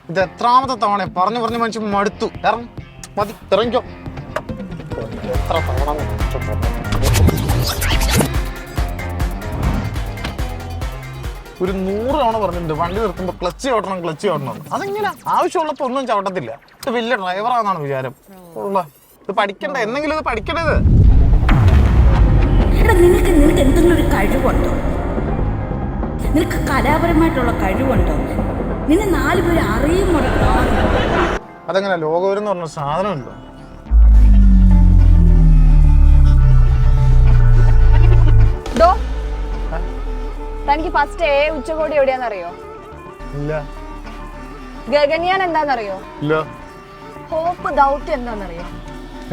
ഇത് എത്രാമത്തെ തവണ പറഞ്ഞു പറഞ്ഞ് മനുഷ്യൻ മടുത്തു. മതി, ഇറങ്ങിക്കോ. എത്ര തവണ ഒരു 100 തവണ പറഞ്ഞിട്ടുണ്ട് വണ്ടി നിർത്തുമ്പോൾ ക്ലച്ച് ചവിട്ടണം. അതെങ്ങനെ ആവശ്യമുള്ളപ്പോ ഒന്നും ചവിട്ടത്തില്ല. ഇത് വലിയ ഡ്രൈവറാണെന്നാണ് വിചാരം. ഇത് പഠിക്കണ്ട, എന്തെങ്കിലും ഇത് പഠിക്കണത്. നിനക്ക് എന്തെങ്കിലും ഒരു കഴിവുണ്ടോ? നിനക്ക് കലാപരമായിട്ടുള്ള കഴിവുണ്ടോ? നിന്നെ 4 പേര് അറിയുമോ? അതെങ്ങനെ ലോകവരം എന്ന് പറഞ്ഞ സാധനമല്ലോ. തനിക്ക് ഫസ്റ്റ് ഉച്ചകോടി എവിടെയാന്നറിയോ? ഇല്ല. ഗഗൻയാൻ എന്താന്നറിയോ? ഇല്ല. ഹോപ്പ് ദൗത്യം എന്താന്നറിയോ?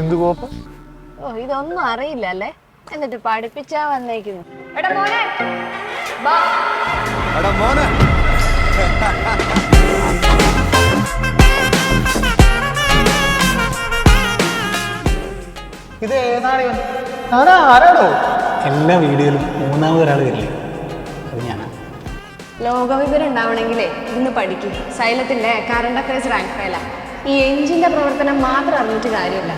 എന്ത് കോപ്പ്? ഓ, ഇതൊന്നും അറിയില്ല അല്ലേ? എന്നിട്ട് പഠിപ്പിച്ചാ വന്നേക്കുന്നു. എടാ മോനെ, ബാ. എടാ മോനെ. ഇത് ഏതാണ്? ആരാടോ? എല്ലാ വീഡിയോയിലും 3ാമത് ഒരാൾ വരില്ലേ, അത് ഞാനാണ്. ലോകവിവരം ഉണ്ടാവണമെങ്കിലേ ഇന്ന് പഠിക്കും. സൈലത്തിന്റെ കറണ്ട് അഫയേഴ്സ് റാങ്ക് ഫയലാ. ഈ എഞ്ചിന്റെ പ്രവർത്തനം മാത്രം അറിഞ്ഞിട്ട് കാര്യമില്ല.